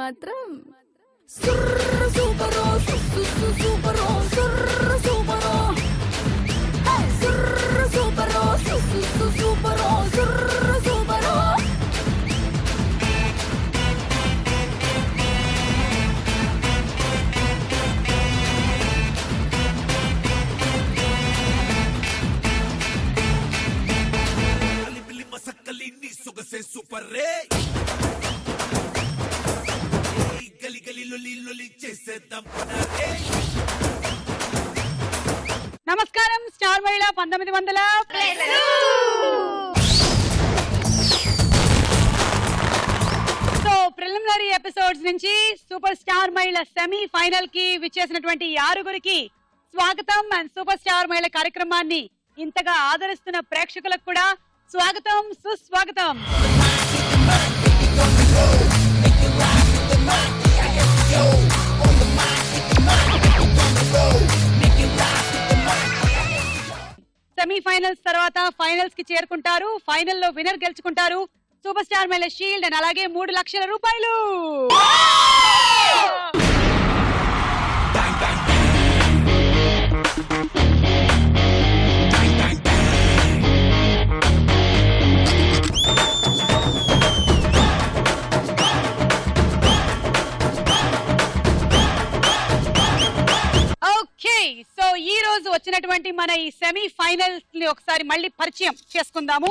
మాత్రం సూపరో సూపరో సూపరో సూపరో సూపరో సూపరో. సూపర్ రే గలి గలి లొలి లొలి చేసేద్దాం. నమస్కారం. స్టార్ మహిళ 1900 సో ప్రిలిమినరీ ఎపిసోడ్స్ నుంచి సూపర్ స్టార్ మహిళ సెమీ ఫైనల్ కి విచ్చేసినటువంటి 6గురికి స్వాగతం. అండ్ సూపర్ స్టార్ మహిళ కార్యక్రమాన్ని ఇంతగా ఆదరిస్తున్న ప్రేక్షకులకు కూడా స్వాగతం, సుస్వాగతం. సెమీఫైనల్స్ తర్వాత ఫైనల్స్ కి చేరుకుంటారు. ఫైనల్లో విన్నర్ గెలుచుకుంటారు సూపర్ స్టార్ మహిళ షీల్డ్ అండ్ అలాగే 3 లక్షల రూపాయలు. సో ఈ రోజు వచ్చినటువంటి మన ఈ సెమీ ఫైనల్స్ ని ఒకసారి మళ్ళీ పరిచయం చేసుకుందాము.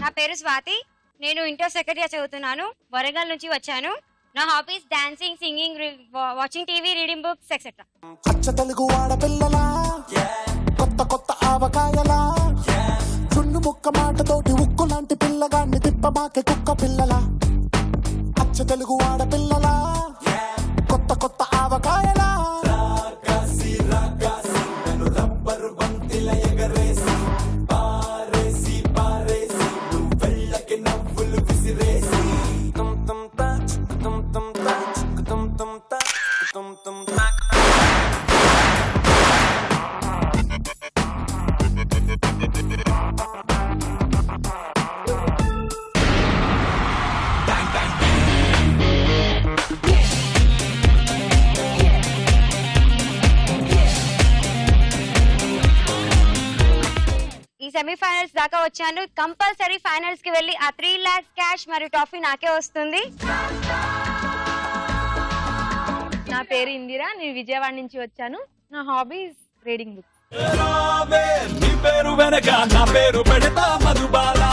నా పేరు స్వాతి. నేను ఇంటర్ సెకండ్ ఇయర్ చదువుతున్నాను. వరంగల్ నుంచి వచ్చాను. నా hobbies dancing, singing, watching TV, reading books etcetera. అచ్చ తెలుగు ఆడపిల్లలా కొత్త కొత్త ఆవకాయలా చున్ను ముక్క మాటతోటి ఉక్కు లాంటి పిల్లగాన్ని తిప్పమాకే కుక్క పిల్లలా. అచ్చ తెలుగు ఆడపిల్లలా కొత్త కొత్త ఆవకాయలా రబ్బరు బంతిల ఎగరేసి పారేసి పారేసి వెళ్ళకి నవ్వులు విసిరేసి తుమ్ తుమ్ తా తుమ్ తుమ్ తా తుమ్ తుమ్ తా తుమ్ తుమ్ తా. ఈ సెమీఫైనల్స్ దాకా వచ్చాను. కంపల్సరీ ఫైనల్స్ కి వెళ్ళి ఆ 3 lakhs క్యాష్ మరియు ట్రోఫీ నాకే వస్తుంది. నా పేరు ఇందిరా. నేను విజయవాడ నుంచి వచ్చాను. నా హాబీస్ రీడింగ్ బుక్స్. నీ పేరు వెనక నా పేరు పెడతా మధుబాల.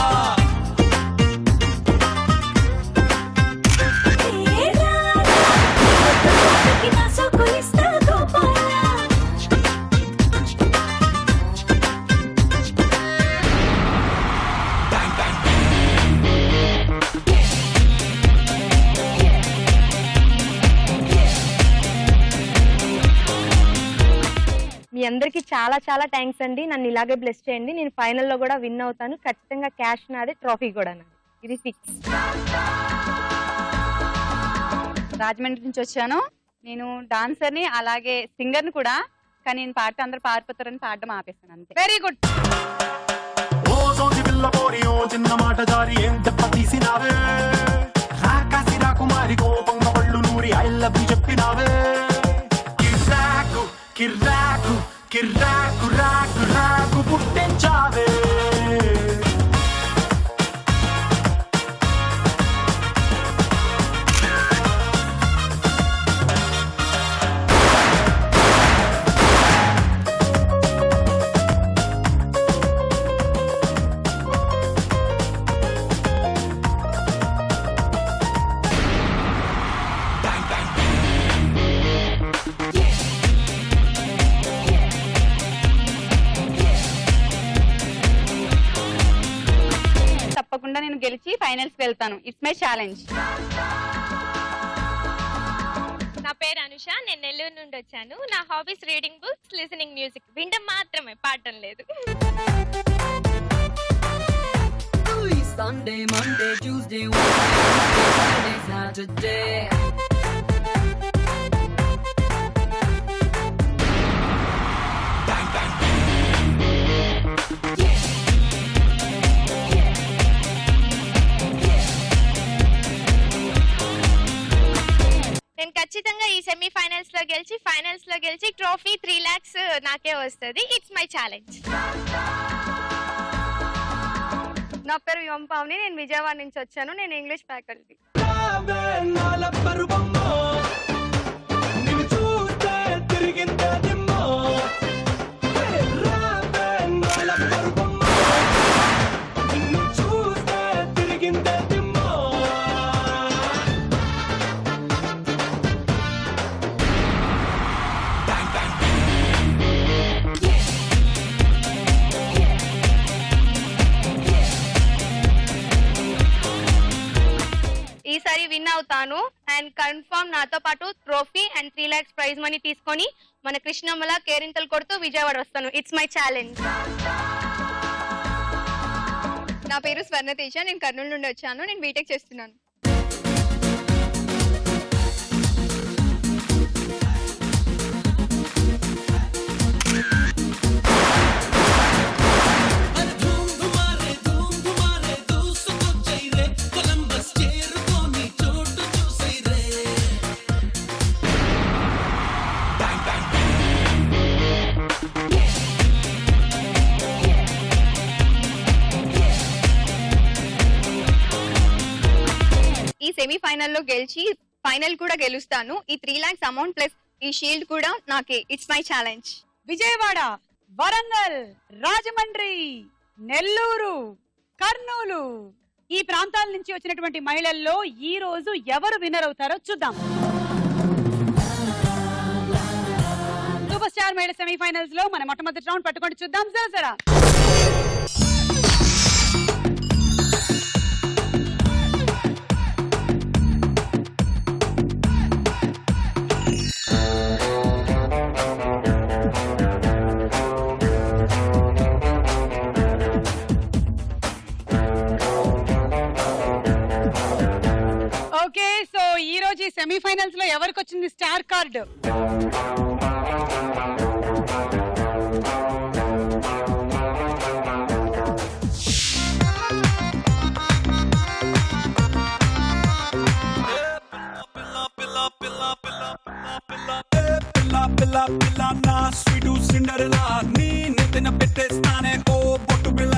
మీ అందరికి చాలా చాలా థ్యాంక్స్ అండి. నన్ను ఇలాగే బ్లెస్ చేయండి. నేను ఫైనల్లో కూడా విన్ అవుతాను. ఖచ్చితంగా క్యాష్ నాదే, ట్రోఫీ కూడా నాది. ఇది ఫిక్స్. రాజమండ్రి నుంచి వచ్చాను. నేను డాన్సర్ని అలాగే సింగర్ని కూడా. కానీ నేను పాడితే అందరూ పారిపోతారని పాడడం ఆపేస్తాను అంతే. Very good. ఓ సోచి పిల్ల పోరి ఓ చిన్న మాట జారి ఏం చెప్ప తీసినావే రాకాసి రాకుమారి కోపంగా పళ్ళు నూరి ఐ లవ్ యు చెప్పినావే. కిర్రాకు కిర్రాకు కిర్రాకు రాకు రాకు పుట్టించావే. తప్పకుండా నేను గెలిచి ఫైనల్స్ వెళ్తాను. It's my challenge. నా పేరు అనుష. నేను నెల్లూరు నుండి వచ్చాను. నా hobbies reading books, listening music. వినడం మాత్రమే, పాడటం లేదు. Sunday, Monday, Tuesday, Wednesday, Friday, Saturday. లో గెలిచి ఫైనల్స్ లో గెలిచి ట్రోఫీ 3 lakhs నాకే వస్తుంది. It's my challenge. నా పేరు వ్యోమ్ పావని, నేను విజయవాడ నుంచి వచ్చాను. నేను ఇంగ్లీష్ ఫ్యాకల్టీ. రావే నాల పరువమ్మో, నిన్ను చూస్తే తిరిగిందే దిమ్మో. రావే నాల పరువమ్మో, నిన్ను చూస్తే తిరిగిందే దిమ్మో. ఈసారి విన్ అవుతాను అండ్ కన్ఫర్మ్ నాతో పాటు trophy and 3 lakhs prize money తీసుకొని మన కృష్ణమ్మల కేరింతలు కొడుతూ విజయవాడ వస్తాను. It's my challenge. నా పేరు స్వర్ణతేజ, నేను కర్నూలు నుండి వచ్చాను. నేను బీటెక్ చేస్తున్నాను. ఈ సెమీఫైనల్ లో గెలిచి ఫైనల్ కూడా గెలుస్తాను. ఈ 3 lakhs అమౌంట్ ప్లస్ ఈ షీల్డ్ కూడా నాకే. It's my challenge. Vijayawada, Warangal, Rajahmundry, Nellore, Kurnool ఈ ప్రాంతాల నుంచి వచ్చినటువంటి మహిళల్లో ఈ రోజు ఎవరు విన్నర్ అవుతారో చూద్దాం. సూపర్ స్టార్ మహిళ సెమీఫైనల్స్ లో మన మొట్టమొదటి రౌండ్ పట్టుకొని చూద్దాం. జరా ఓకే, సో ఈ రోజు ఈ సెమీఫైనల్స్ లో ఎవరికి వచ్చింది స్టార్ కార్డు? పిల్ల పిల్ల నా స్వీటు సిండరెలా, నీ నెత్తిన పెట్టేస్తానే ఓ బొట్టు పిల్ల.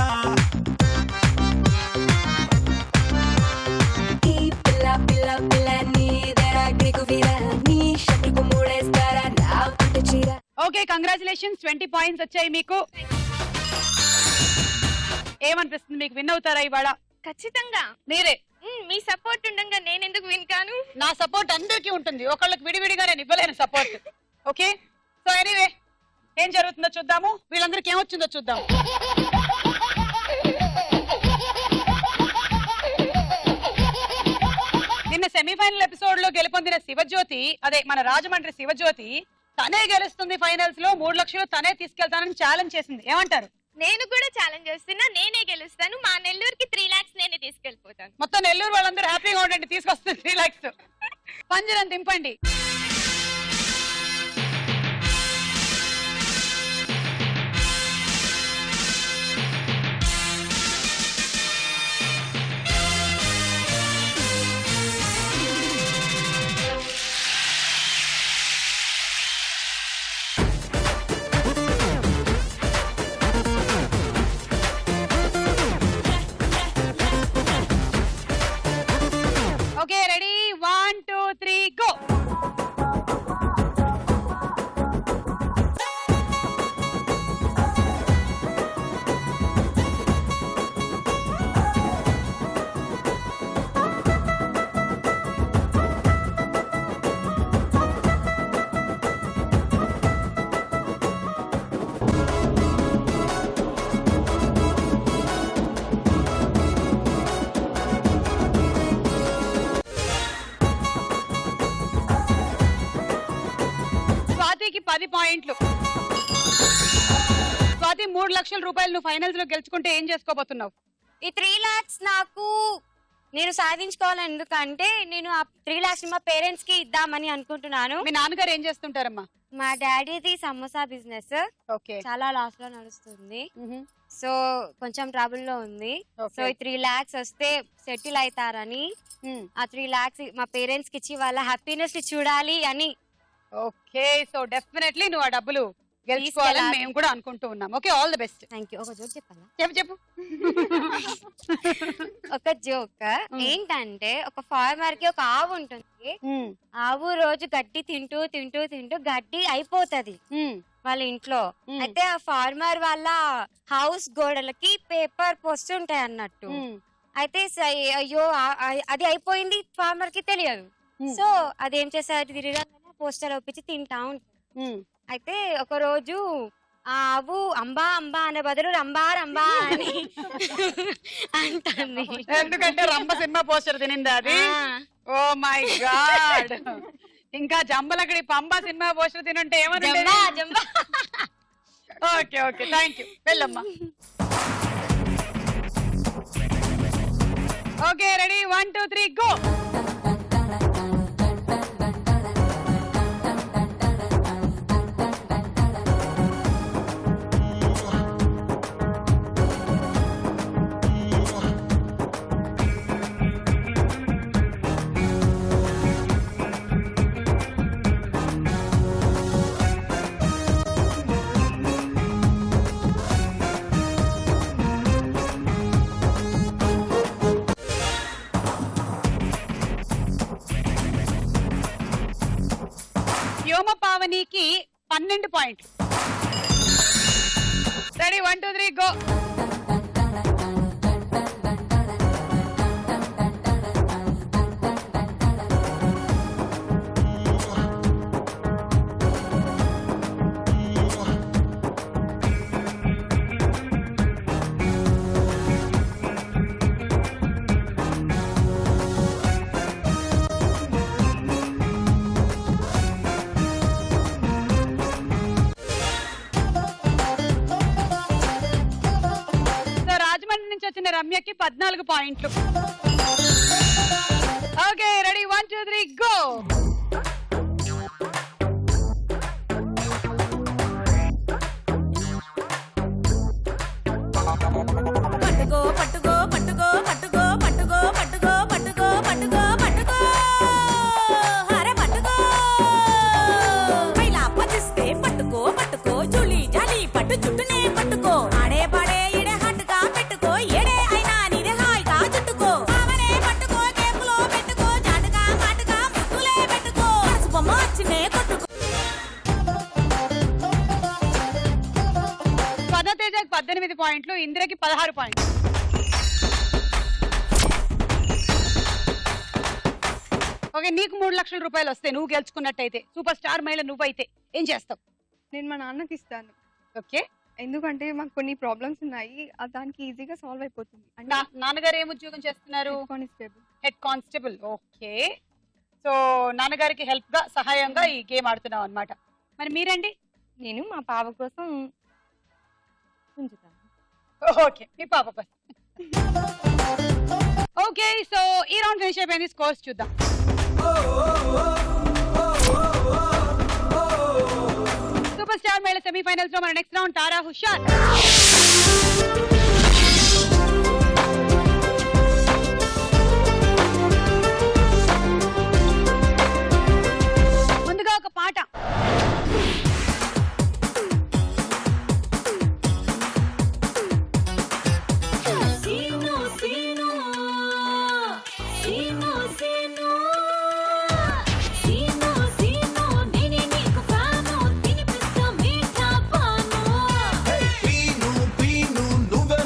ఈ పిల్ల పిల్ల పిల్ల నీ దరాగ్రికి వీరా, నీ షట్టుకు మూడేస్తారా నా పుట్టు చీర. ఓకే, కంగ్రాచులేషన్స్, 20 పాయింట్స్ వచ్చాయి మీకు. ఏమనిపిస్తుంది, మీకు విన్ అవుతారా ఇవాళ? ఖచ్చితంగా మీరే. మీ సపోర్ట్ ఉండగా నేను ఎందుకు విన్ కాను? నా సపోర్ట్ అందరికీ ఉంటుంది, ఒకళ్ళకి విడివిడిగా నేను ఇవ్వలేను సపోర్ట్. ఓకే, సో ఎనీవే ఏం జరుగుతుందో చూద్దాము, వీళ్ళందరికీ ఏమొచ్చిందో చూద్దాం. నిన్న సెమీఫైనల్ ఎపిసోడ్ లో గెలుపొందిన శివజ్యోతి, అదే మన రాజమండ్రి శివజ్యోతి, తనే గెలుస్తుంది ఫైనల్స్ లో, 3 లక్షలు తనే తీసుకెళ్తానని ఛాలెంజ్ చేసింది. ఏమంటారు? నేను కూడా ఛాలెంజ్ చేస్తున్నా, నేనే గెలుస్తాను. మా నెల్లూరుకి 3 lakhs నేనే తీసుకెళ్ళిపోతాను. మొత్తం నెల్లూరు వాళ్ళందరూ హ్యాపీగా ఉండండి, తీసుకొస్తుంది 3 lakhs. పంజరం దింపండి. Okay, ready, 1 2 3 go. స్వాతికి 10 పాయింట్లు. స్వాతి, 3 లక్షల రూపాయలు నువ్వు ఫైనల్స్ లో గెలుచుకుంటే ఏం చేసుకోబోతున్నావు? ఈ 3 lakhs నాకు నేను సాధించుకోవాలి. ఎందుకంటే నేను ఆ 3 lakhs మా పేరెంట్స్ కి ఇద్దామని అనుకుంటున్నాను. మీ నాన్నగారు ఏం చేస్తుంటారమ్మా? మా డాడీది సమోసా బిజినెస్ ఓకే, చాలా లాస్ లో నడుస్తుంది. సో కొంచెం ట్రబుల్ లో ఉంది. Okay. సో ఈ 3 lakhs వస్తే సెటిల్ అవుతారని, ఆ 3 lakhs మా పేరెంట్స్ కి ఇచ్చి వాళ్ళ హ్యాపీనెస్ చూడాలి అని ఓకే సో డెఫినెట్లీ నువ్వు ఆ డబ్బులు గెలుచుకోవాలని తీసుకెళ్ళాలి. మేము కూడా అనుకుంటూ ఉన్నాం. Okay all the best. Thank you. ఒక జోక్ చెప్పాలా? చెప్పు చెప్పు. ఒక జోక్ ఏంటంటే ఒక ఫార్మర్ కి ఒక ఆవు ఉంటుంది. ఆవు రోజు గడ్డి తింటూ తింటూ తింటూ గడ్డి అయిపోతది వాళ్ళ ఇంట్లో. అయితే ఆ ఫార్మర్ వాళ్ళ హౌస్ గోడలకి పేపర్ పోస్తుంటాయి అన్నట్టు. అయితే అయ్యో అది అయిపోయింది ఫార్మర్ కి తెలియదు. సో అదేం చేస్తారు, తిరిగి పోస్టర్ ఒప్పించి తింటా ఉంటారు. అయితే ఒక రోజు ఆ ఆవు అంబా అంబా అనే బదులు రంబా రంబా అని అంటుంది. ఎందుకంటే రంభ సినిమా పోస్టర్ తినిందా అది? Oh my god. ఇంకా జంబలకడి పంబ సినిమా పోస్టర్ తినుంటే ఏమని జంబా జంబా. Okay okay thank you. వెళ్ళమ్మా. Okay ready 1 2 3 go. వ్యోమపావనికి 12 పాయింట్లు. Ready 1 2 3 go. వచ్చిన రమ్యకి 14 పాయింట్లు. Okay ready 1 2 3 go. పట్టుకో పట్టుకో పట్టుకో పట్టుకో పట్టుకో పట్టుకో పట్టుకో పట్టుకో పట్టుకో అరే పట్టుకో పైలా పదిస్తే పట్టుకో పట్టుకో జులి జాలి పట్టు చుట్టూనే పట్టుకో ఆడే పాడే ఇడే హట్టుగా పెట్టుకో ఏడే అయినా నీదే హాయిగా చుట్టుకో ఆవనే పట్టుకో కేపులో పెట్టుకో జాటుగా మాటుగా ముద్దులే పెట్టుకో బొమ్మ వచ్చినే కొట్టుకో. పదతేజకి 18 పాయింట్లు, ఇందిరకి 16 పాయింట్లు. ఓకే నీకు 3 లక్షల రూపాయలు వస్తాయి నువ్వు గెలుచుకున్నట్టయితే. సూపర్ స్టార్ మహిళ నువ్వైతే ఏం చేస్తావు? నేను మా నాన్నకి ఇస్తాను. ఓకే ఎందుకంటే మాకు కొన్ని ప్రాబ్లమ్స్ ఉన్నాయి, దానికి ఈజీగా సాల్వ్ అయిపోతుంది. అంటే నాన్నగారు ఏం ఉద్యోగం చేస్తున్నారు? Constable. Head constable. Okay so నాన్నగారికి హెల్ప్ గా సహాయంగా ఈ గేమ్ ఆడుతున్నావు అన్నమాట. మరి మీరండి? నేను మా పాప కోసం ఉంచుతాను. ఓకే మీ పాప కోసం. ఓకే సో ఈ రౌండ్ ఫినిష్ అయిపోయింది. స్కోర్స్ చూద్దాం. సూపర్ స్టార్ మహిళ సెమీఫైనల్స్ లో మన నెక్స్ట్ రౌండ్ తారా హుషార్. ముందుగా ఒక పాట. సీను సీను సీను సీను సీను సీను నేనే నీకు ఫ్యాను తినిపిస్తా మీఠా పాను పీను పీను నువ్వే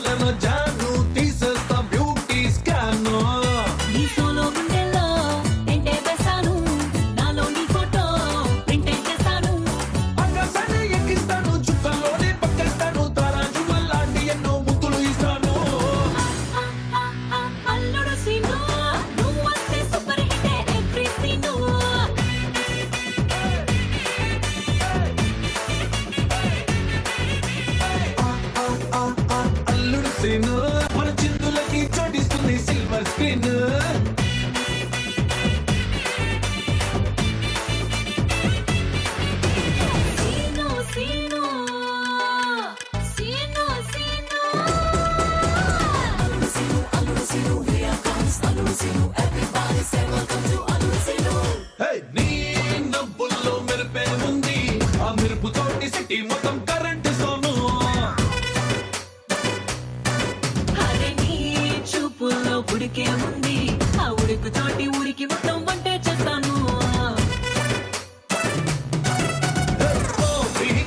ఉలికే ఉంది ఆ ఉడుకు చోటి ఊరికి మొత్తం వంటే చేస్తాను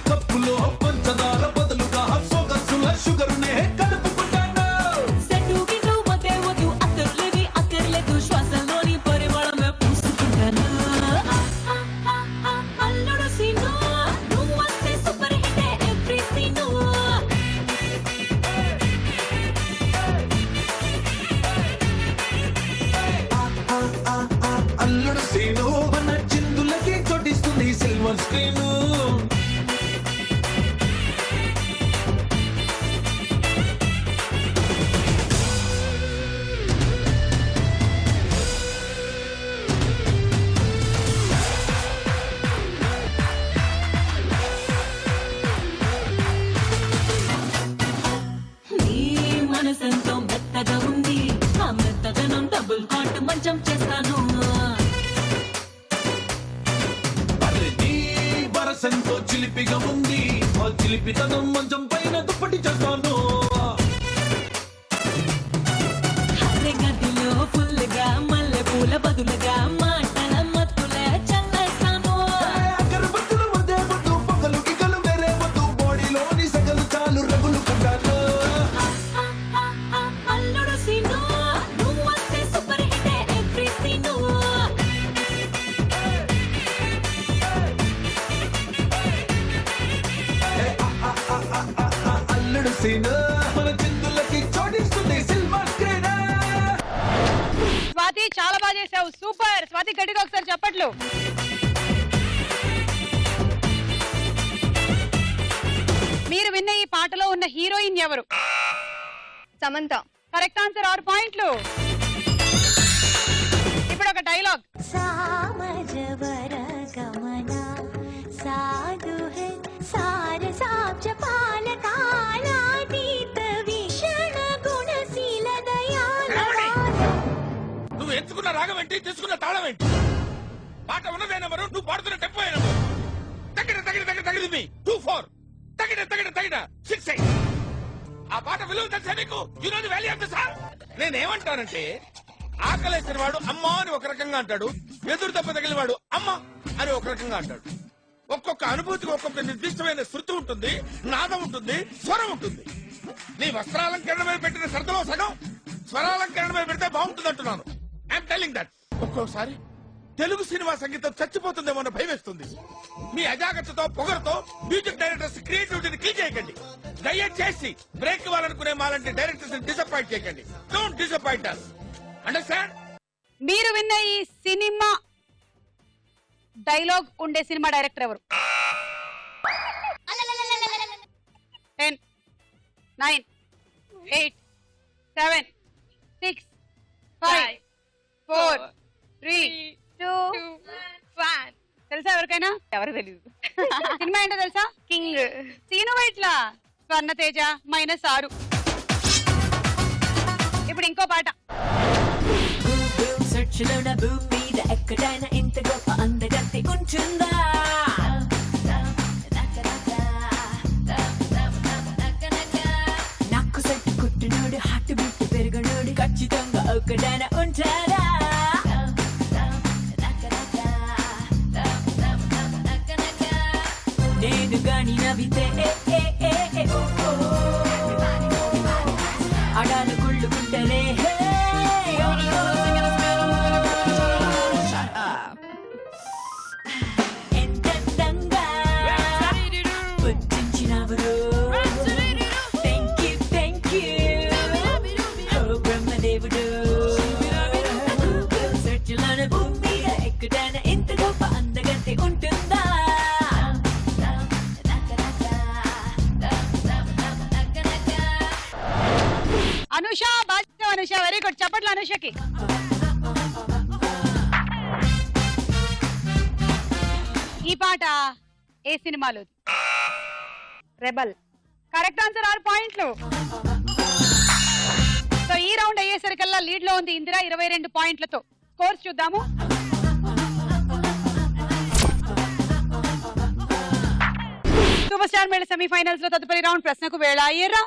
కప్పులో పంచదార బదులుగా సొగసుల షుగర్ నే కలుపుకుంటాను సెట్టుకి నువ్వతే వద్దు అక్కర్లేవి అక్కర్లేదు శ్వాసలోని పరిమళమే పూసుకుంటాను అల్లుడు సీను నువ్వు వస్తే సూపర్ హిట్ ఎవ్రీ సీను అల్లుడు సీను మన చిందులకి చోటిస్తుంది సిల్వర్ స్క్రీన్ నీ మనసెంతో మెత్తగా ఉంది ఆ మెత్తదనం డబుల్ కాట్ మంచం చేస్తాను నీ వరసంతో చిలిపిగా ఉంది ఆ చిలిపితనం మంచం పైన దుప్పటి చేస్తాను అరే గదిలో ఫుల్గా మల్లె పూల బదులుగా మాటల మత్తుల చల్లేస్తాను అగరబత్తుల మధ్య వద్దు పగలు గిగలు వేరే వద్దు బాడీలోని సగలు చాలు రగులు కంటాను అల్లుడు సీను నువ్వు వస్తే సూపర్ హిట్ ఎవ్రీ సీను అల్లుడు సీను మన చిందులకి చోటిస్తుంది సిల్వర్ స్క్రీన్ స్వాతి చాలా బాగా చేసావు సూపర్ స్వాతి గట్టిగా ఒకసారి చెప్పట్లు మీరు విన్న ఈ పాటలో ఉన్న హీరోయిన్ ఎవరు సమంత. కరెక్ట్ ఆన్సర్ 6 పాయింట్లు ఇప్పుడు ఒక డైలాగ్ సామజవర గమన సాధు హై సార సాబ్జ పాలకాలాతీత విషణ గుణశీల దయాల నువ్వు ఎంచుకున్న రాగం ఏంటి తీసుకున్న తాళం ఏంటి పాట ఉన్నదే నెంబరు నువ్వు పాడుతున్న టెంపో నెంబరు తగిన తగిన తగిన తగిన మీ 2-4 తగిన తగిన తగిన 6-8 ఆ పాట విలువ తెలుసా నీకు you know the value of the song నేనేమంటానంటే ఆకలేసిన వాడు అమ్మా అని ఒక రకంగా అంటాడు ఎదురు దెబ్బ తగిలిన వాడు అమ్మ అని ఒక రకంగా అంటాడు ఒక్కొక్క అనుభూతికి ఒక్కొక్క నిర్దిష్టమైన శృతి ఉంటుంది నాదం ఉంటుంది స్వరం ఉంటుంది నీ వస్త్రాలంకరణ మీద పెట్టిన శ్రద్ధలో సగం స్వరాలంకరణ మీద పెడితే బాగుంటుంది అంటున్నాను ఐఎమ్ టెల్లింగ్ దట్ ఒక్కోసారి తెలుగు సినిమా సంగీతం చచ్చిపోతుందేమో అన్న భయం వేస్తుంది మీ అజాగ్రత్తతో పొగరుతో మ్యూజిక్ డైరెక్టర్స్ క్రియేటివిటీని కిల్ చేయకండి దయచేసి బ్రేక్ ఇవ్వాలనుకునే మాలాంటి డైరెక్టర్స్ డిసప్పాయింట్ చేయకండి డోంట్ డిసప్పాయింట్ us అండర్స్టాండ్ మీరు విన్న ఈ సినిమా డైలాగ్ ఉండే సినిమా డైరెక్టర్ ఎవరు 10 9 8 7 6 5 4 3 2 1 తెలుసా ఎవరికైనా ఎవరు తెలియదు. సినిమా ఏంటో తెలుసా కింగ్. సీను వైట్లా స్వర్ణతేజ -6 ఇప్పుడు ఇంకో పాట సెర్చ్ లోన భూమి మీద ఎక్కడైనా ఇంత గొప్ప అందగత్తి ఉంటుందా నాకు సెట్ కుట్టినోడు హార్ట్ బీట్ పెరుగునోడు ఖచ్చితంగా ఒక్కడైనా ఉంటారా నేను గాని నవ్వితే అడాలు కుళ్ళుకుంటలే ఎంతంగా పుట్టించినవరు థ్యాంక్ యూ ఓ బ్రహ్మదేవుడు సెర్చ్లోన భూమి ఎక్కడైనా ఇంత గొప్ప అందగత్తి ఉంటుందా అనుష బాధ్యత అనుష వెరీ గుడ్ చప్పట్లు అనుషకి ఈ పాట ఏ సినిమాలో రెబల్. కరెక్ట్ ఆన్సర్ 6 పాయింట్లు సో ఈ రౌండ్ అయ్యేసరికల్లా లీడ్ లో ఉంది ఇందిరా 22 పాయింట్లతో స్కోర్స్ చూద్దాము సూపర్ స్టార్ మేళ సెమీఫైనల్స్ లో తదుపరి రౌండ్ ప్రశ్నకు వేళ అయ్యేరా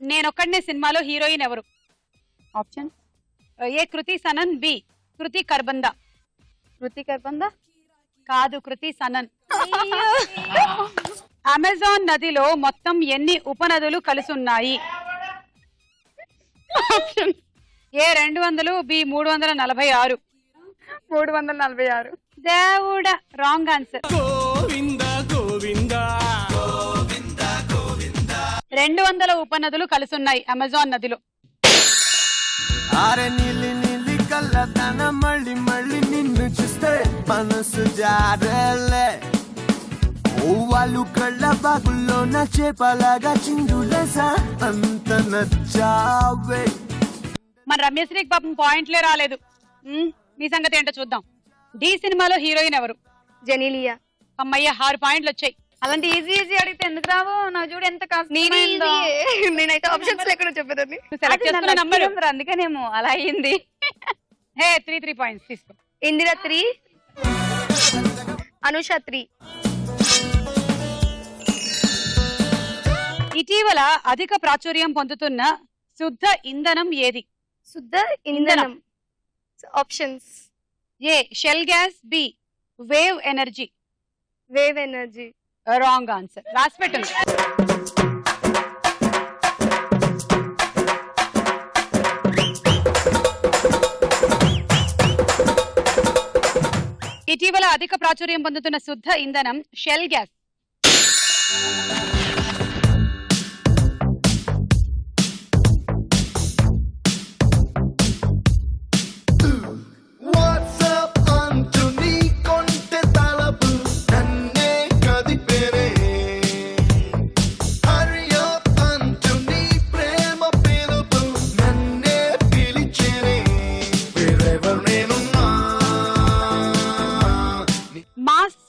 నేనొక్కడనే సినిమాలో హీరోయిన్ ఎవరు? Option A Kriti Sanon, B Kriti Kharbanda. Kriti Kharbanda కాదు, కృతి సనన్. అమెజాన్ నదిలో మొత్తం ఎన్ని ఉపనదులు కలిసి ఉన్నాయి? Option A 200, B 346. 346. దేవుడా, రాంగ్ ఆన్సర్. 200 ఉపనదులు కలిసి ఉన్నాయి అమెజాన్ నదిలో. అరే నీలి నీలి కళ్ళతన మళ్ళీ మళ్ళీ నిన్ను చూస్తే మనసు జారలే, వాళ్ళు కళ్ళ బాగుల్లో నా చేపలాగా చిందులేసా అంత నచ్చావే. మన రమ్యశ్రీకి పాపం పాయింట్లే రాలేదు. మీ సంగతి ఏంటో చూద్దాం. డి సినిమాలో హీరోయిన్ ఎవరు? జెనీలియా. అమ్మయ్య, 6 పాయింట్లు వచ్చాయి. అలాంటి ఈజీ అడిగితే ఎందుకు రావు? నా చూడు ఎంత కష్టమైందో. నేనైతే ఆప్షన్స్ లేకుండా చెప్పేదాన్ని. సెలెక్ట్ చేసుకున్న నంబర్ అందుకనేమో అలా అయింది. హే 3 పాయింట్స్ తీసుకో. ఇందిరా 3, అనుష 3. ఇటీవల అధిక ప్రాచుర్యం పొందుతున్న శుద్ధ ఇంధనం ఏది? శుద్ధ ఇంధనం. Options A shale gas, B wave energy. Wave energy. Wrong answer. రాసి పెట్టండి. ఇటీవల అధిక ప్రాచుర్యం పొందుతున్న శుద్ధ ఇంధనం షెల్ గ్యాస్.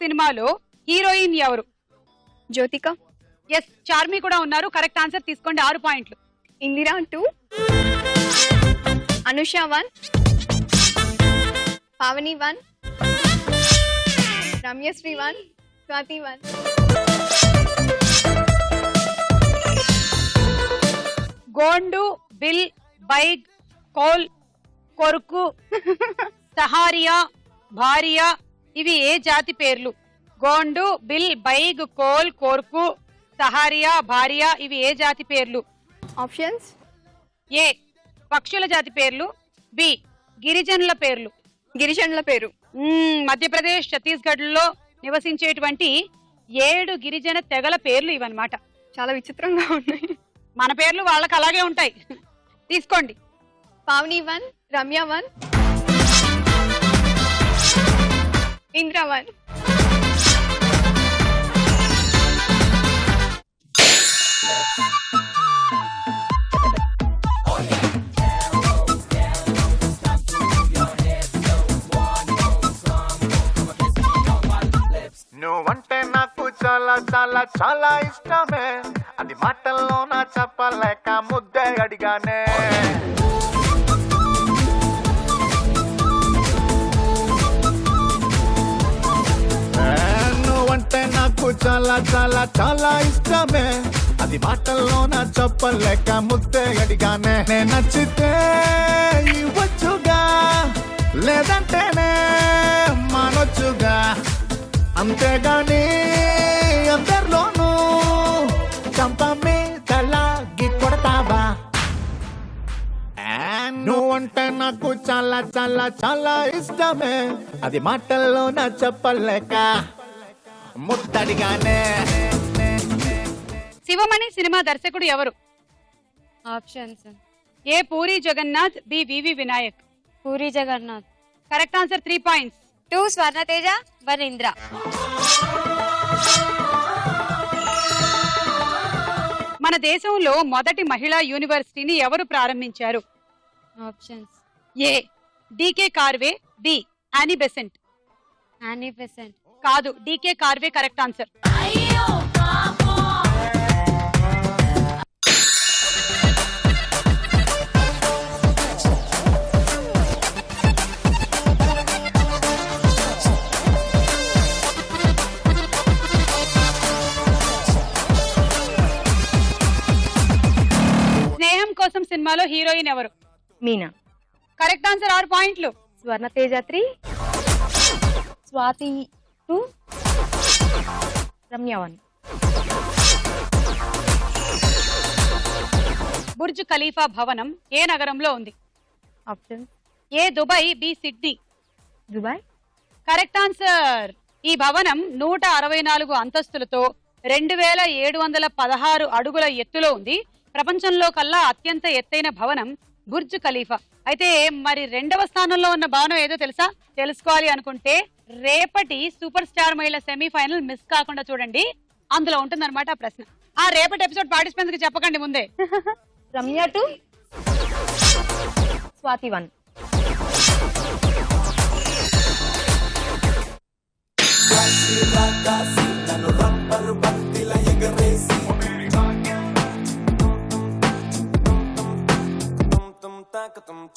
సినిమాలో హీరోయిన్ ఎవరు? జ్యోతిక. ఎస్, చార్మి కూడా ఉన్నారు. కరెక్ట్ ఆన్సర్ తీసుకోండి. 6 పాయింట్లు. ఇందిరా 2, అనుష 1, పావని 1, రమ్యశ్రీ 1, స్వాతి 1. గోండు, బిల్, బైగ్, కోల్, కొరుకు, సహారియా, భారియా ఇవి ఏ జాతి పేర్లు? గోండు, బిల్, బైగ్, కోల్, కోర్కు, సహారియా, భారియా ఇవి ఏ జాతి పేర్లు? ఆప్షన్స్ ఏ పక్షుల జాతి పేర్లు, బి గిరిజనుల పేర్లు. గిరిజనుల పేరు. మధ్యప్రదేశ్, ఛత్తీస్గఢ్ లో నివసించేటువంటి 7 గిరిజన తెగల పేర్లు ఇవన్నమాట. చాలా విచిత్రంగా ఉన్నాయి. మన పేర్లు వాళ్ళకి అలాగే ఉంటాయి. తీసుకోండి. పావని 1, రమ్య 1, ఇంద్ర 1. నువ్వంటే నాకు చాలా చాలా చాలా ఇష్టమే, అది మాటల్లో నా చెప్పలేక ముద్దే అడిగానే. నువ్వంటే నాకు చాలా చాలా చాలా ఇష్టమే, అది మాటల్లో నా చెప్పలేక ముద్దే అడిగానే. నేను నచ్చితే ఇవ్వచ్చుగా, లేదంటేనే మానొచ్చుగా, అంతేగాని అందరిలోనూ చంప మీదలాగి కొడతావా? నువ్వంటే నాకు చాలా చాలా చాలా ఇష్టమే, అది మాటల్లో నా చెప్పలేక ముద్దడిగానే. శివమణి సినిమా దర్శకుడు ఎవరు? Options A Puri Jagannath, B VV Vinayak. Puri Jagannath. Correct answer. 3 points. 2 Swarnateja, 1 Indra. మన దేశంలో మొదటి మహిళా యూనివర్సిటీని ఎవరు ప్రారంభించారు? Options A DK Karve, B Annie Besant. Annie Besant. కాదు, డికే కార్వే కరెక్ట్ ఆన్సర్. సినిమాలో హీరోయిన్ ఎవరు? మీనా. కరెక్ట్ ఆన్సర్ 6 పాయింట్లు. స్వర్ణతేజ 3, స్వాతి 2, రమ్య 1. బుర్జ్ ఖలీఫా భవనం ఏ నగరంలో ఉంది? Option A Dubai, B Sydney. Dubai. Correct answer. ఈ భవనం 164 అంతస్తులతో 2716 అడుగుల ఎత్తులో ఉంది. ప్రపంచంలో కల్లా అత్యంత ఎత్తైన భవనం బుర్జ్ ఖలీఫా. అయితే మరి 2వ స్థానంలో ఉన్న భవనం ఏదో తెలుసా? తెలుసుకోవాలి అనుకుంటే రేపటి సూపర్ స్టార్ మహిళ సెమీఫైనల్ మిస్ కాకుండా చూడండి, అందులో ఉంటుందన్నమాట ఆ ప్రశ్న. ఆ రేపటి ఎపిసోడ్ పార్టిసిపెంట్స్ కి చెప్పకండి ముందే. రమ్య 2, స్వాతి 1.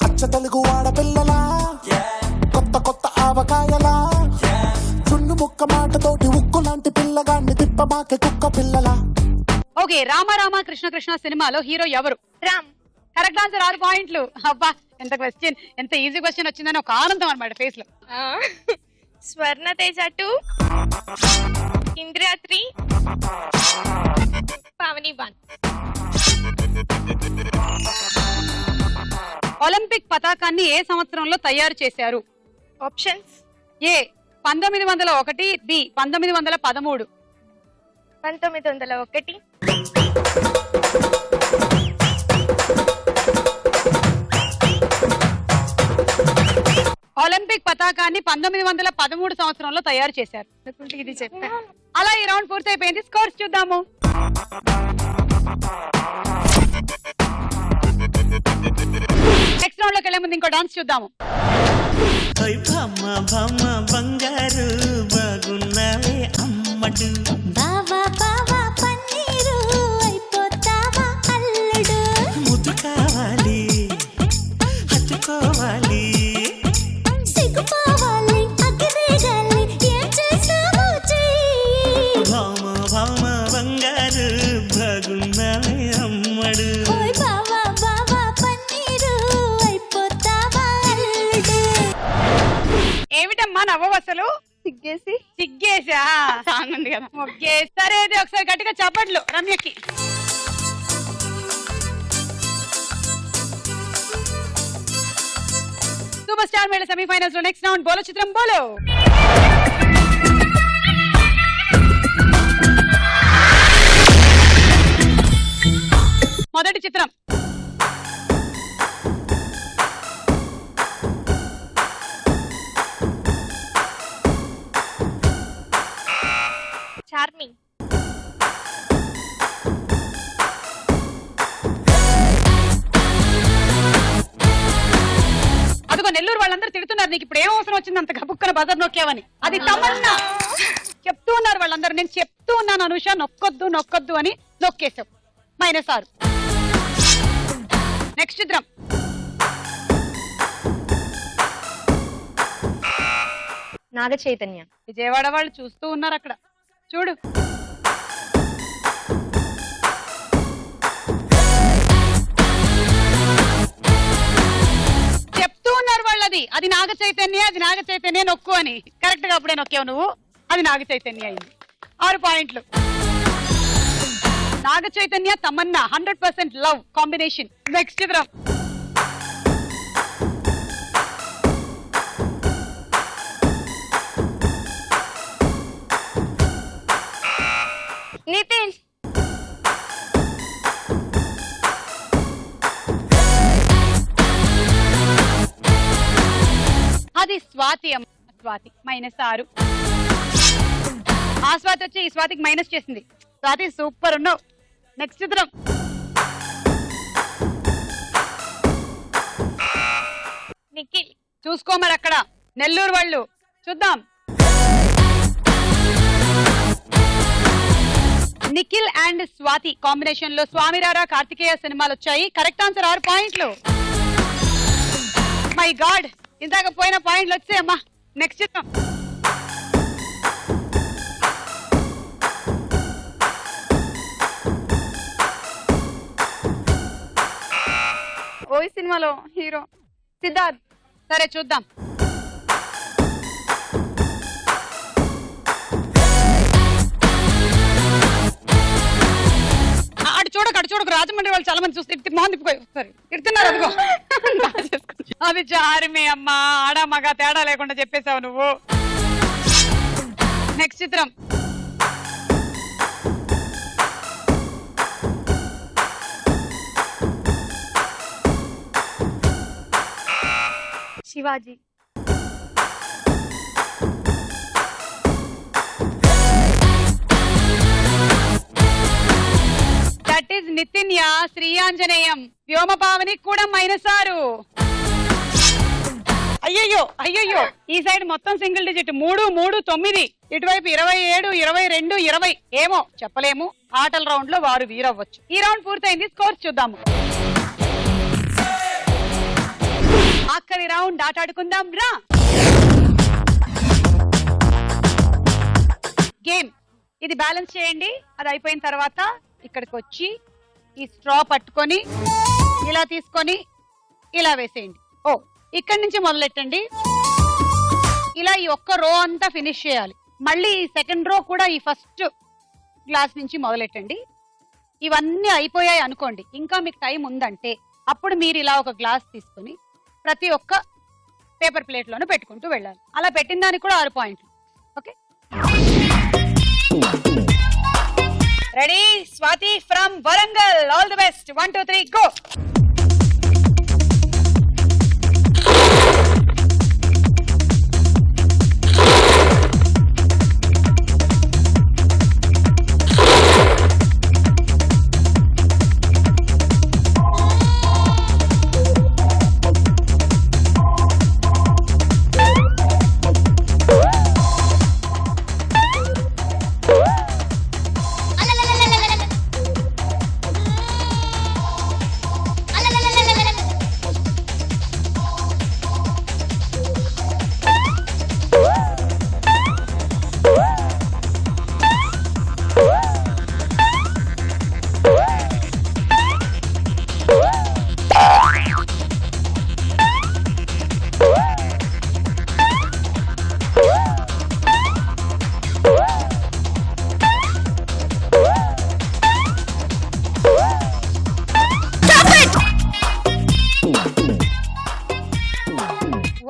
అచ్చ తెలుగు ఆడపిల్లలా, కొత్త కొత్త ఆవకాయలా, చున్ను ముక్క మాటతోటి ఉక్కు లాంటి పిల్లగాన్ని తిప్పమాకే కుక్క పిల్లలా. ఓకే, రామ రామ కృష్ణ కృష్ణ సినిమాలో హీరో ఎవరు? రామ్. కరెక్ట్ ఆన్సర్ 6 పాయింట్లు. అబ్బా ఎంత క్వశ్చన్, ఎంత ఈజీ క్వశ్చన్ వచ్చిందని ఒక ఆనందం అనమాట ఫేస్ లో. స్వర్ణతేజ 2, ఇంద్రియ 3, పావని 1. ఒలింపిక్ పతాకాన్ని ఏ సంవత్సరంలో తయారు చేశారు? Options A 1901, B 1913. 1901. ఒలింపిక్ పతాకాన్ని 1913 సంవత్సరంలో తయారు చేశారు. ఇది చెప్పా. అలా ఈ రౌండ్ పూర్తయిపోయింది. స్కోర్స్ చూద్దాము. నెక్స్ట్ రౌండ్ లోకి వెళ్లే ముందు ఇంకో డాన్స్ చూద్దాము. బంగారు బాగున్నావే అమ్మడు, బావా బావా పన్నీరు అయిపోతావా అల్లుడు, ముద్దు కావాలి హత్తుకోవాలి, సిగ్గుపోవాలి అగ్గిరేగాలి, ఏం చేస్తావో చెయ్యి. భామ భామ బంగారు బాగున్నావే అమ్మడు, ఓయ్ బావా బావా పన్నీరు అయిపోతావా అల్లుడు. ఏమిటమ్మా నవ్వవు అసలు? సిగ్గేసి సిగ్గేసా సాంగ్ ఉంది కదా. ఓకే సరే, అయితే ఒకసారి గట్టిగా చప్పట్లు రమ్యకి. సూపర్ స్టార్ మహిళ సెమీఫైనల్స్ లో నెక్స్ట్ రౌండ్ బోలో చిత్రం బోలో. మొదటి చిత్రం చార్మింగ్. అదిగో నెల్లూరు వాళ్ళందరూ తిడుతున్నారు, నీకు ఇప్పుడు ఏం అవసరం వచ్చింది అంత గబుక్కన బజర్ నొక్కావని. అది తమన్నా చెప్తూ ఉన్నారు వాళ్ళందరూ. నేను చెప్తూ ఉన్నాను అనుష నొక్కొద్దు నొక్కొద్దు అని, నొక్కేశావు. -6. నెక్స్ట్ చిత్రం నాగ చైతన్య. విజయవాడ వాళ్ళు చూస్తూ ఉన్నారు అక్కడ చూడు. చెప్తూ ఉన్నారు వాళ్ళు అది నాగ చైతన్య, అది నాగ చైతన్య నొక్కు అని. కరెక్ట్ గా అప్పుడే నొక్కావు నువ్వు, అది నాగ చైతన్య అయింది. 6 పాయింట్లు. Naga Chaitanya Tamanna 100% love combination. Next చిత్రం నితిన్. అది స్వాతి అమ్మ. స్వాతి -6. ఆ స్వాతి వచ్చి ఈ స్వాతికి మైనస్ చేసింది. స్వాతి సూపర్ ఉన్నావు. నెక్స్ట్ చిత్రం నిఖిల్. చూసుకో మరి అక్కడ నెల్లూరు వాళ్ళు. చూద్దాం. నిఖిల్ అండ్ స్వాతి కాంబినేషన్ లో స్వామిరారా కార్తికేయ సినిమాలు వచ్చాయి. కరెక్ట్ ఆన్సర్ 6 పాయింట్లు. మై గాడ్, ఇందాక పోయిన పాయింట్లు వచ్చాయమ్మా. నెక్స్ట్ చిత్రం సినిమాలో హీరో సిద్ధార్థ్. సరే చూద్దాం. అటు చూడకు రాజమండ్రి వాళ్ళు చాలా మంది చూస్తే మొహం తిప్పుకోయి సరే తిడుతున్నారు. అదిగో అది చార్మి అమ్మా, ఆడ మగ తేడా లేకుండా చెప్పేశావు నువ్వు. నెక్స్ట్ చిత్రం. శివాజీ. దట్ ఈస్ నితిన్య శ్రీయాంజనేయం. వ్యోమపావని కూడా -6. అయ్యయ్యో ఈ సైడ్ మొత్తం సింగిల్ డిజిట్ 3, 3, 9. ఇటువైపు 27, 22, 20. ఏమో చెప్పలేము. ఆటల రౌండ్ లో వారు వీరవ్వచ్చు. ఈ రౌండ్ పూర్తయింది. స్కోర్స్ చూద్దాము. ఆఖరి రౌండ్ ఆటాడుకుందాం రా. గేమ్ ఇది బ్యాలెన్స్ చేయండి. అది అయిపోయిన తర్వాత ఇక్కడికి వచ్చి ఈ స్ట్రా పట్టుకొని ఇలా తీసుకొని ఇలా వేసేయండి. ఇక్కడి నుంచి మొదలెట్టండి. ఇలా ఈ ఒక్క రో అంతా ఫినిష్ చేయాలి. మళ్ళీ ఈ సెకండ్ రో కూడా ఈ ఫస్ట్ గ్లాస్ నుంచి మొదలెట్టండి. ఇవన్నీ అయిపోయాయి అనుకోండి, ఇంకా మీకు టైం ఉందంటే అప్పుడు మీరు ఇలా ఒక గ్లాస్ తీసుకొని ప్రతి ఒక్క పేపర్ ప్లేట్ లోనే పెట్టుకుంటూ వెళ్ళాలి. అలా పెట్టిన దానికి కూడా 6 పాయింట్లు. Okay, ready? Swathi from Warangal, all the best. 1, 2, 3 go.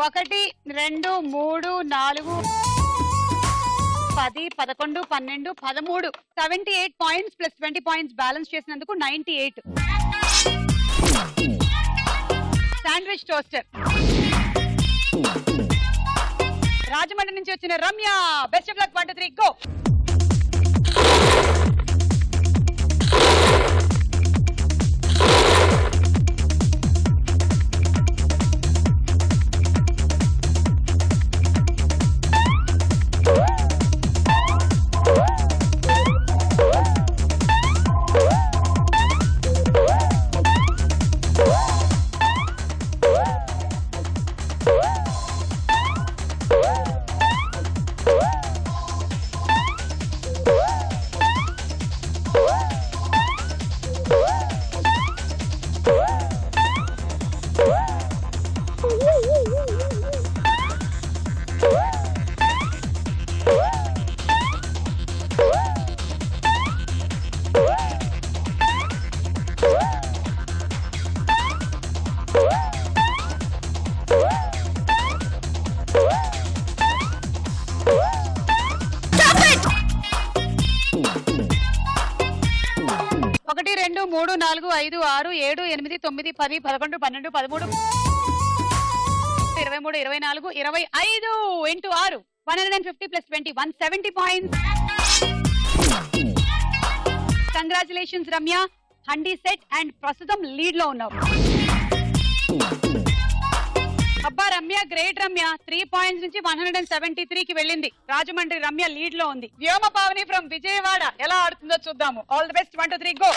ఒకటి 2 3 4 10 11 12 13 78 పాయింట్స్ ప్లస్ 20 పాయింట్స్ బ్యాలెన్స్ చేసినందుకు 98. Sandwich toaster. రాజమండ్రి నుంచి వచ్చిన Ramya, best of luck. 1, 2, 3 go. ఒకటి 2 3 4 5 6 7 8 9 10 11 12 13 23 24 25 into 6 150 plus 20 170 points. Congratulations Ramya, handi set and ప్రస్తుతం లీడ్ లో ఉన్నావు. అబ్బా రమ్య, గ్రేట్ రమ్య. 3 పాయింట్స్ నుంచి 173 కి వెళ్ళింది. రాజమండ్రి రమ్య లీడ్ లో ఉంది. వ్యోమపావని ఫ్రమ్ విజయవాడ ఎలా ఆడుతుందో చూద్దాము. All the best. 1, 2, 3 go.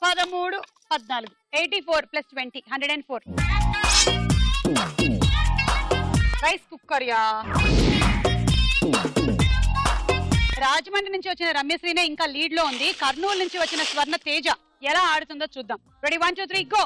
13, 14. 84 plus 20, 104. Rice cooker yeah. Rajahmundry నుంచి వచ్చిన రమ్యశ్రీనే ఇంకా లీడ్ లో ఉంది. కర్నూలు నుంచి వచ్చిన స్వర్ణ తేజ ఎలా ఆడుతుందో చూద్దాం. Ready 1 2 3 go.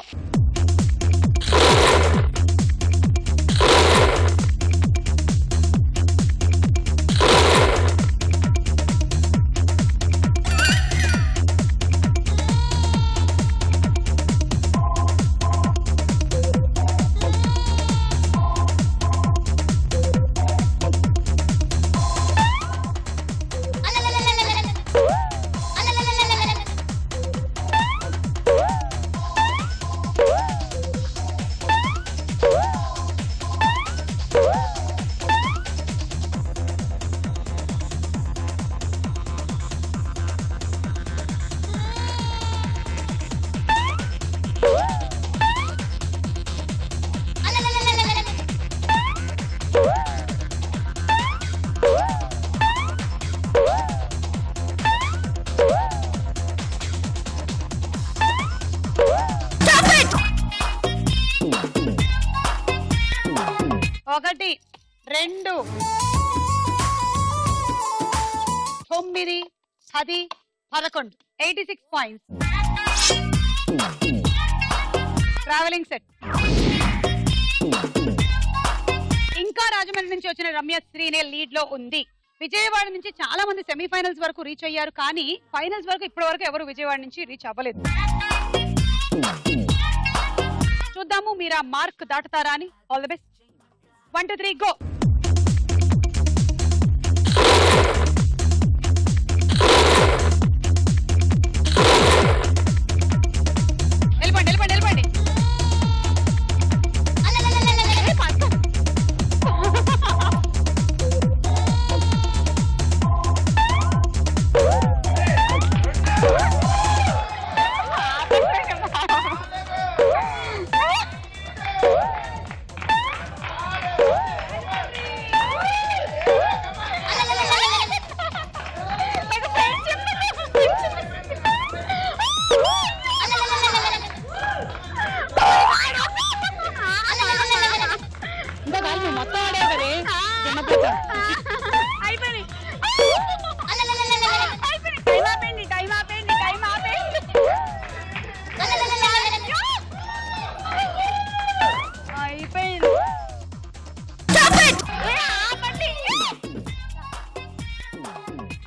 ఒకటి 2 9 10 11 86 పాయింట్స్. Travelling set. ఇంకా రాజమండ్రి నుంచి వచ్చిన రమ్యశ్రీనే లీడ్ లో ఉంది. విజయవాడ నుంచి చాలా మంది సెమీఫైనల్స్ వరకు రీచ్ అయ్యారు, కానీ ఫైనల్స్ వరకు ఇప్పటి వరకు ఎవరు విజయవాడ నుంచి రీచ్ అవ్వలేదు. చూద్దాము మీరు ఆ మార్క్ దాటుతారా అని. All the best. 1 2 3 గో. వెళ్ళిపోండి వెళ్ళిపోండి వెళ్ళిపోండి.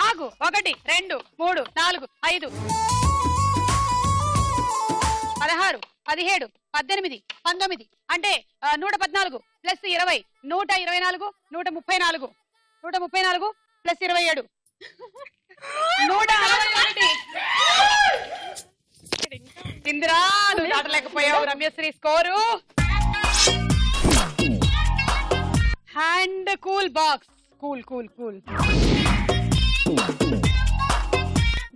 ఆగు. 1 2 3 4 5 16 17 18 19 అంటే 114 ప్లస్ 20 124 134 134 ప్లస్ 27 161. ఇందిరా నువ్వు దాటలేకపోయావు. Ramyasri score. Hand cool box. Cool cool cool.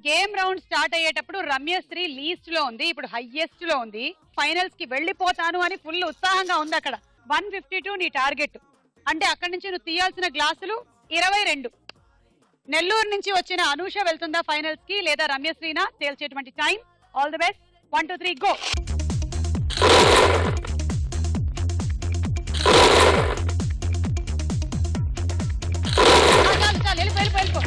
Game round start అయ్యేటప్పుడు రమ్యశ్రీ లీస్ట్ లో ఉంది, ఇప్పుడు హైయెస్ట్ లో ఉంది. ఫైనల్స్ కి వెళ్ళిపోతాను అని ఫుల్ ఉత్సాహంగా ఉంది. అక్కడ 152 నీ టార్గెట్. అంటే అక్కడి నుంచి నువ్వు తీయాల్సిన గ్లాసులు 22. నెల్లూరు నుంచి వచ్చిన అనూష వెళ్తుందా ఫైనల్స్ కి లేదా రమ్యశ్రీనా తేల్చేటువంటి time. All the best. 1 2 3 go. చాలు చాలు వెళ్ళిపో వెళ్ళిపో వెళ్ళిపో.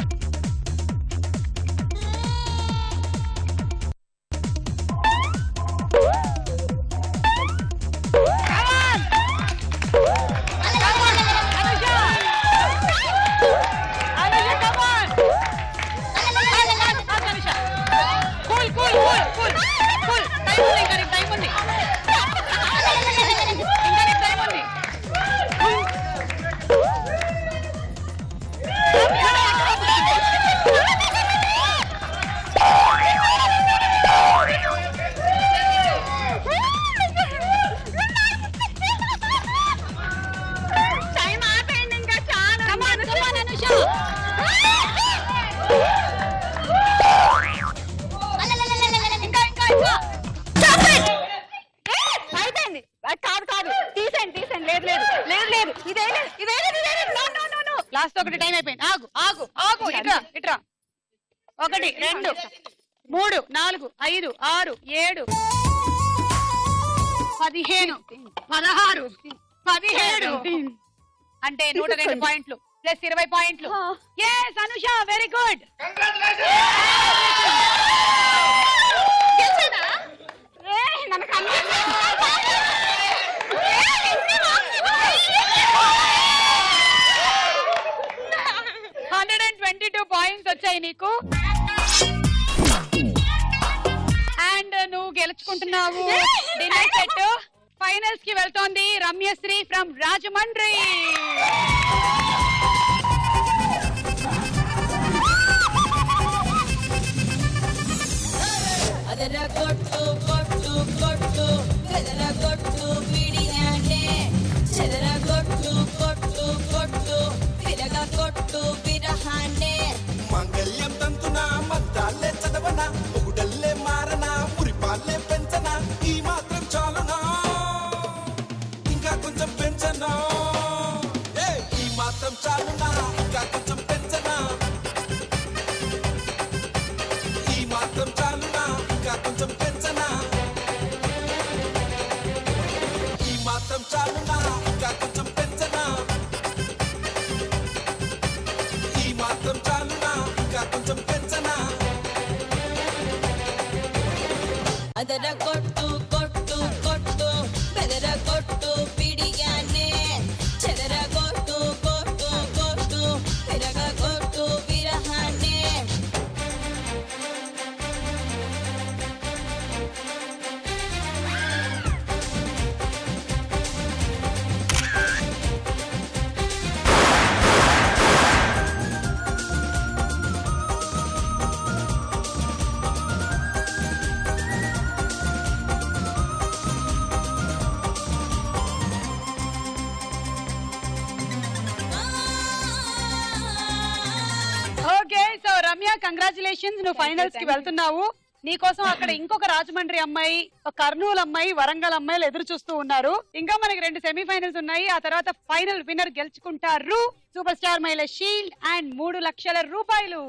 లాస్ట్ ఒకటి టైం అయిపోయింది. ఆగు ఆగు ఆగు. ఇట్రా ఇట్రా. 1 2 3 4 5 6 7 15 16 17 అంటే 102 పాయింట్లు ప్లస్ 20 పాయింట్లు. yes Anusha very good. మనకు 122 పాయింట్స్ వచ్చాయి నీకు. అండ్ నువ్వు గెలుచుకుంటున్నావు డిన్నర్ సెట్. ఫైనల్స్ కి వెళ్తోంది రమ్యశ్రీ ఫ్రమ్ రాజమండ్రి. ಅದರ ಕೊಟ್ಟು ಕೊಟ್ಟು ಕೊಟ್ಟು ಬೆದರ ಕೊಟ್ಟು ಬಿಡಿಯಾನೆ ಚೆದರ ಕೊಟ್ಟು ಕೊಟ್ಟು ಕೊಟ್ಟು ಬಿರಗ ಕೊಟ್ಟು ಬಿರಹಾನೆ మాంగళ్యం తంతున మంత్రాలే చదవనా ఒకడల్లే మారనా మురిపాలే పెంచనా ఈ మాత్రం చాలునా ఇంకా కొంచెం పెంచనా ఈ మాత్రం చాలునా ఇంకా కొంచెం పెంచనా ఈ మాత్రం చాలునా ఇంకా కొంచెం పెంచనా ఈ మాత్రం చాలునా ఇంకా కొంచెం పెంచనా ఈ మాత్రం చాలునా ఇంకా కొంచెం పెంచనా ಅದರ ಕೊಟ್ಟು ಕೊಟ್ಟು ಕೊಟ್ಟು ಬೆದರ ಕೊಟ್ಟು ಬಿಡಿಯಾನೆ ಚೆದರ ಕೊಟ್ಟು ಕೊಟ್ಟು ಕೊಟ್ಟು ಬಿರಗ ಕೊಟ್ಟು ಬಿರಹಾನೆ ఓకే సో రమ్య కంగ్రాచులేషన్స్, నువ్వు ఫైనల్స్ కి వెళ్తున్నావు. నీకోసం అక్కడ ఇంకొక రాజమండ్రి అమ్మాయి, ఒక కర్నూలు అమ్మాయి, వరంగల్ అమ్మాయిలు ఎదురు చూస్తూ ఉన్నారు. ఇంకా మనకి 2 సెమీఫైనల్స్ ఉన్నాయి. ఆ తర్వాత ఫైనల్ విన్నర్ గెలుచుకుంటారు సూపర్ స్టార్ మహిళ షీల్డ్ అండ్ 3 లక్షల రూపాయలు.